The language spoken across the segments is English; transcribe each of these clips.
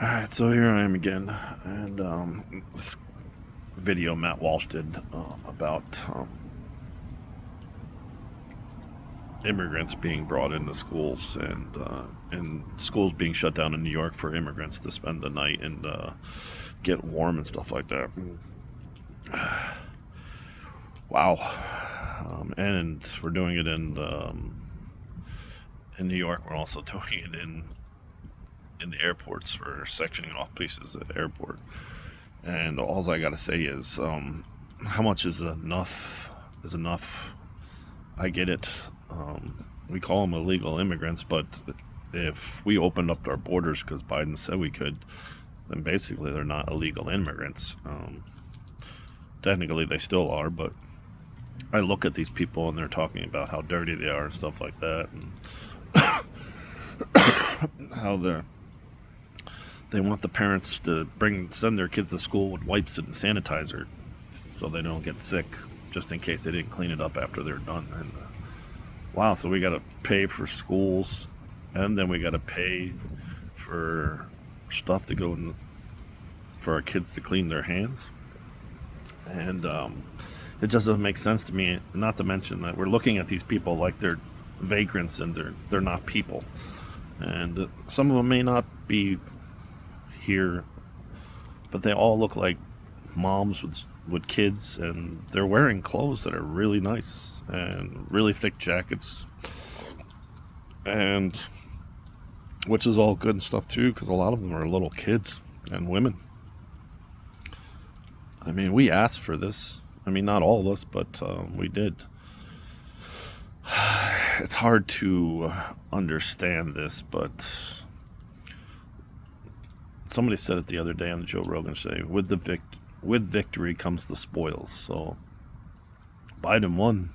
Alright, so here I am again, and this video Matt Walsh did about immigrants being brought into schools and schools being shut down in New York for immigrants to spend the night and get warm and stuff like that. Wow. And we're doing it in New York. We're also doing it in the airports for sectioning off places at the airport. And all I gotta say is, how much is enough? Is enough? I get it. We call them illegal immigrants, but if we opened up our borders because Biden said we could, then basically they're not illegal immigrants. Technically, they still are, but I look at these people and they're talking about how dirty they are and stuff like that, and how they want the parents to send their kids to school with wipes and sanitizer so they don't get sick, just in case they didn't clean it up after they're done. And wow, so we got to pay for schools, and then we got to pay for stuff to go in for our kids to clean their hands. And it just doesn't make sense to me. Not to mention that we're looking at these people like they're vagrants and they're not people. And some of them may not be here, but they all look like moms with kids, and they're wearing clothes that are really nice and really thick jackets, and which is all good and stuff too, because a lot of them are little kids and women. I mean, we asked for this. I mean, not all of us, but we did. It's hard to understand this, but somebody said it the other day on the Joe Rogan show. With victory comes the spoils. So Biden won.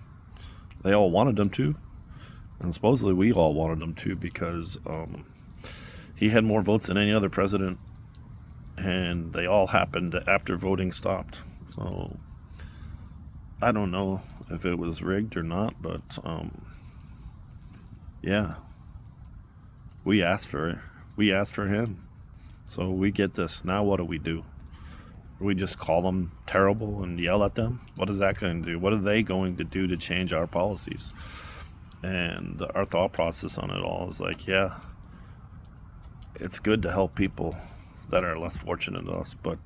They all wanted him to, and supposedly we all wanted him to, because he had more votes than any other president, and they all happened after voting stopped. So I don't know if it was rigged or not, but yeah, we asked for it. We asked for him. So we get this. Now what do? We just call them terrible and yell at them? What is that going to do? What are they going to do to change our policies? And our thought process on it all is like, yeah, it's good to help people that are less fortunate than us, but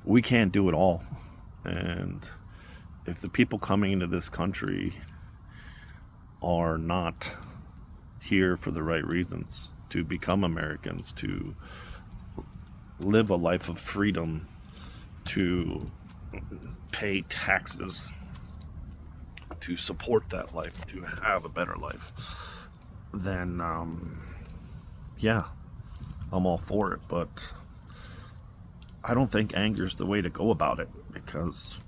we can't do it all. And if the people coming into this country are not here for the right reasons, to become Americans, to live a life of freedom, to pay taxes, to support that life, to have a better life, then yeah, I'm all for it. But I don't think anger is the way to go about it, because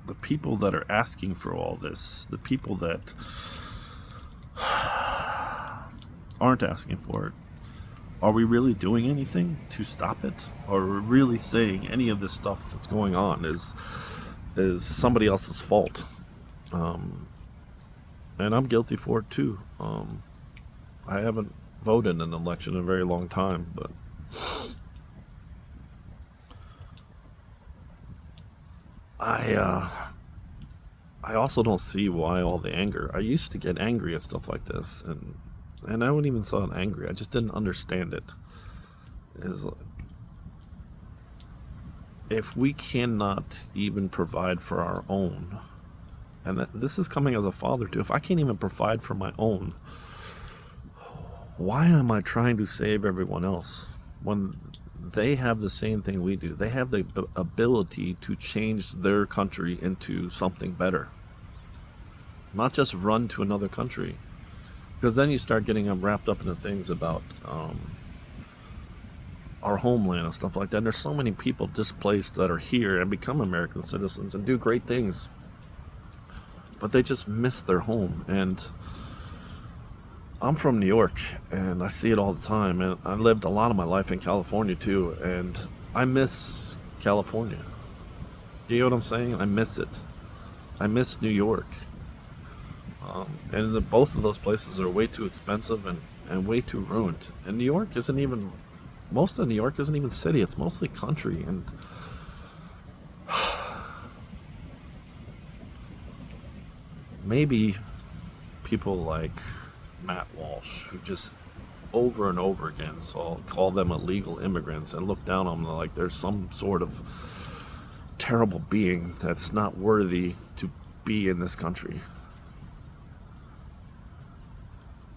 the people that are asking for all this, the people that aren't asking for it, are we really doing anything to stop it? Are we really saying any of this stuff that's going on is somebody else's fault? And I'm guilty for it too. I haven't voted in an election in a very long time, but I also don't see why all the anger. I used to get angry at stuff like this, and I wouldn't even sound angry. I just didn't understand it. Is if we cannot even provide for our own, and this is coming as a father too. If I can't even provide for my own, why am I trying to save everyone else when they have the same thing we do? They have the ability to change their country into something better, not just run to another country. Because then you start getting wrapped up into things about our homeland and stuff like that. And there's so many people displaced that are here and become American citizens and do great things, but they just miss their home. And I'm from New York, and I see it all the time, and I lived a lot of my life in California too, and I miss California. Do you know what I'm saying? I miss it. I miss New York. And both of those places are way too expensive and way too ruined. And New York isn't even, most of New York isn't even city, it's mostly country. And maybe people like Matt Walsh, who just over and over again, so I'll call them illegal immigrants and look down on them like there's some sort of terrible being that's not worthy to be in this country.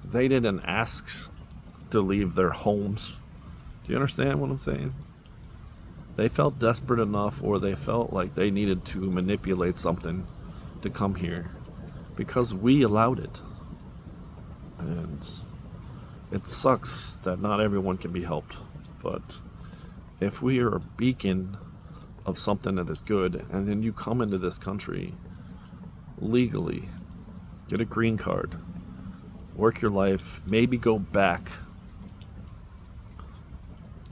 They didn't ask to leave their homes. Do you understand what I'm saying? They felt desperate enough, or they felt like they needed to manipulate something to come here because we allowed it. And it sucks that not everyone can be helped, but if we are a beacon of something that is good, and then you come into this country legally, get a green card, work your life, maybe go back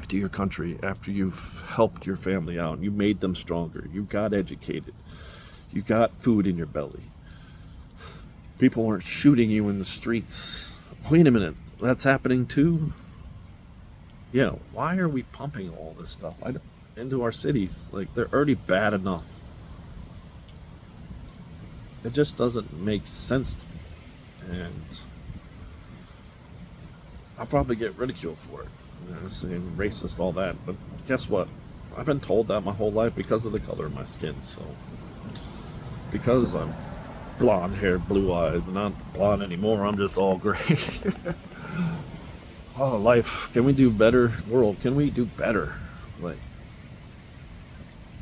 to your country after you've helped your family out, you made them stronger, you got educated, you got food in your belly, people weren't shooting you in the streets. Wait a minute, that's happening too? Yeah, why are we pumping all this stuff into our cities? Like, they're already bad enough. It just doesn't make sense to me. And I'll probably get ridiculed for it. Saying racist, all that. But guess what? I've been told that my whole life because of the color of my skin. So, because I'm blonde hair, blue eyed, not blonde anymore, I'm just all gray. Oh, life, can we do better? World, can we do better? Like,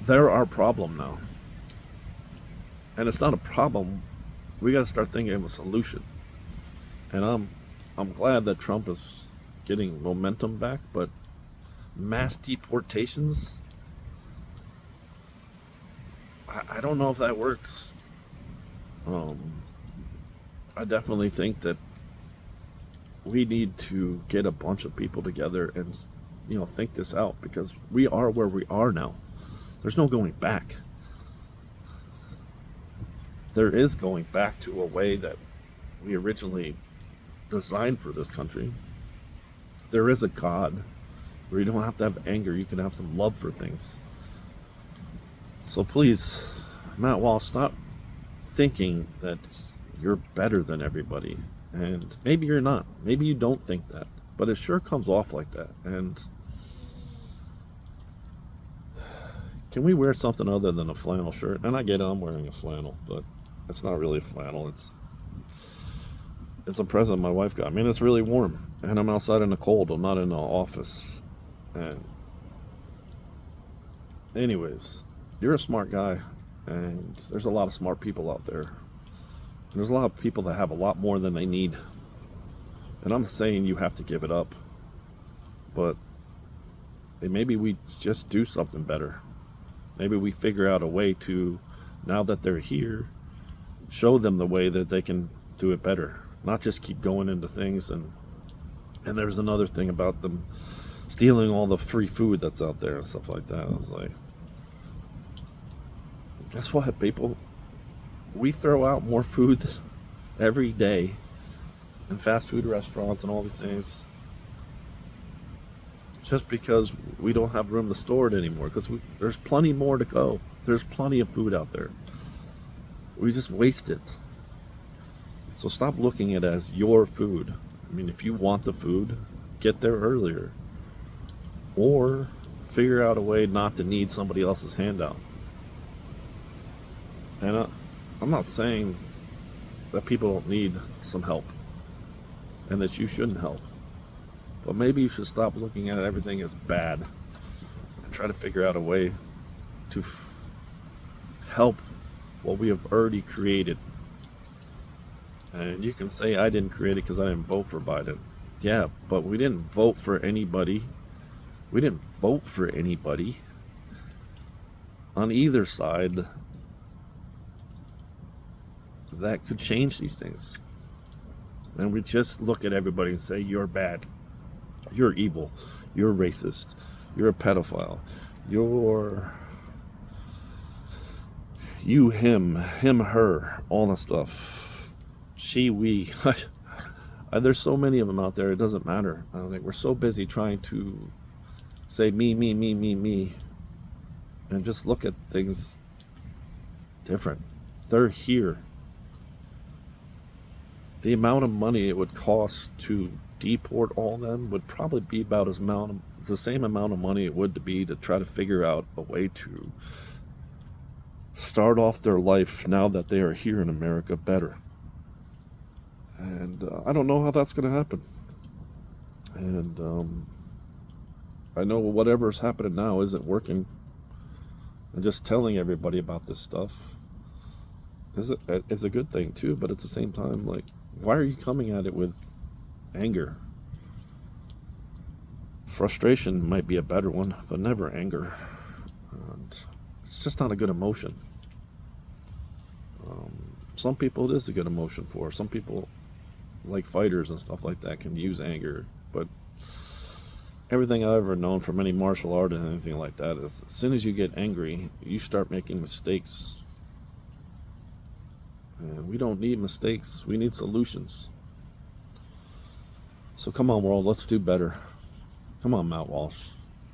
they're our problem now. And it's not a problem. We got to start thinking of a solution. And I'm glad that Trump is getting momentum back, but mass deportations, I don't know if that works. I definitely think that we need to get a bunch of people together and think this out, because we are where we are now. There's no going back. There is going back to a way that we originally designed for this country. There is a God where you don't have to have anger, you can have some love for things. So please, Matt Walsh, stop thinking that you're better than everybody. And maybe you're not. Maybe you don't think that. But it sure comes off like that. And can we wear something other than a flannel shirt? And I get it, I'm wearing a flannel, but it's not really a flannel. It's a present my wife got me, and it's really warm. And I'm outside in the cold. I'm not in the office. And anyways, you're a smart guy, and there's a lot of smart people out there. And there's a lot of people that have a lot more than they need. And I'm saying you have to give it up. But maybe we just do something better. Maybe we figure out a way to, now that they're here, show them the way that they can do it better. Not just keep going into things. And there's another thing about them stealing all the free food that's out there and stuff like that. I was like, guess what, people? We throw out more food every day in fast food restaurants and all these things just because we don't have room to store it anymore, because there's plenty more to go. There's plenty of food out there. We just waste it. So stop looking at it as your food. I mean, if you want the food, get there earlier. Or figure out a way not to need somebody else's handout. And I'm not saying that people don't need some help and that you shouldn't help. But maybe you should stop looking at everything as bad and try to figure out a way to help what we have already created. And you can say I didn't create it because I didn't vote for Biden. Yeah, but we didn't vote for anybody. We didn't vote for anybody on either side that could change these things. And we just look at everybody and say, you're bad, you're evil, you're racist, you're a pedophile, you, him, her, all that stuff. she, we. There's so many of them out there, it doesn't matter. I don't think we're so busy trying to say me, me, me, me, me, and just look at things different. They're here. The amount of money it would cost to deport all of them would probably be about the same amount of money it would to be to try to figure out a way to start off their life now that they are here in America better. And I don't know how that's going to happen. And I know whatever's happening now isn't working. And just telling everybody about this stuff is a good thing too. But at the same time, like, why are you coming at it with anger? Frustration might be a better one, but never anger. And it's just not a good emotion. Some people it is a good emotion for. Some people, like fighters and stuff like that, can use anger. But everything I've ever known from any martial art and anything like that is, as soon as you get angry, you start making mistakes. And we don't need mistakes. We need solutions. So come on, world, let's do better. Come on, Matt Walsh.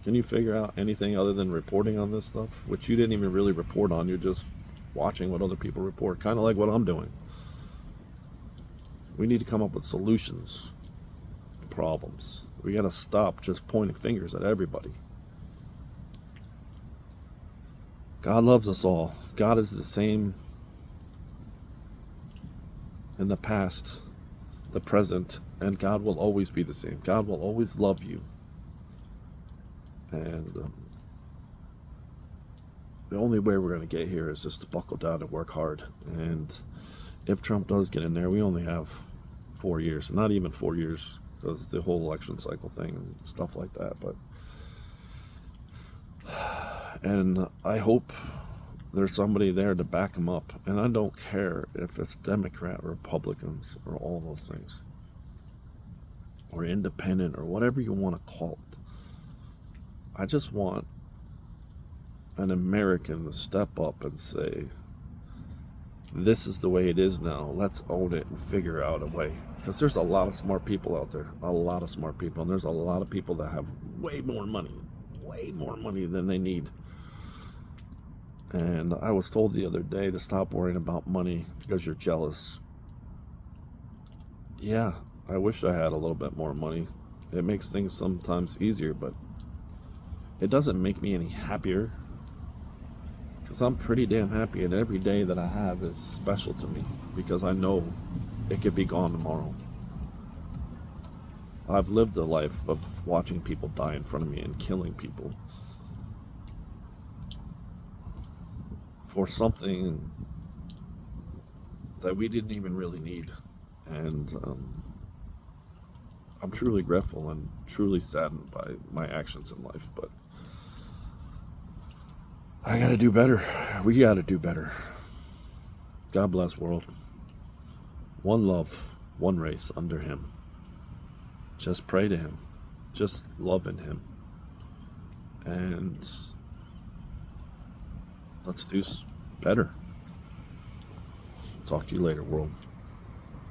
Can you figure out anything other than reporting on this stuff? Which you didn't even really report on. You're just watching what other people report. Kind of like what I'm doing. We need to come up with solutions to problems. We got to stop just pointing fingers at everybody. God loves us all. God is the same in the past, the present, and God will always be the same. God will always love you. And the only way we're going to get here is just to buckle down and work hard. And if Trump does get in there, we only have 4 years. Not even 4 years, because the whole election cycle thing and stuff like that. And I hope there's somebody there to back him up. And I don't care if it's Democrat or Republicans or all those things, or independent or whatever you want to call it. I just want an American to step up and say, this is the way it is now. Let's own it and figure out a way. Because there's a lot of smart people out there. A lot of smart people. And there's a lot of people that have way more money than they need. And I was told the other day to stop worrying about money because you're jealous. Yeah, I wish I had a little bit more money. It makes things sometimes easier, but it doesn't make me any happier. Because I'm pretty damn happy, and every day that I have is special to me because I know it could be gone tomorrow. I've lived a life of watching people die in front of me and killing people for something that we didn't even really need. And I'm truly grateful and truly saddened by my actions in life, but I gotta do better. We gotta do better. God bless, world. One love, one race under him. Just pray to him. Just love in him. And let's do better. Talk to you later, world.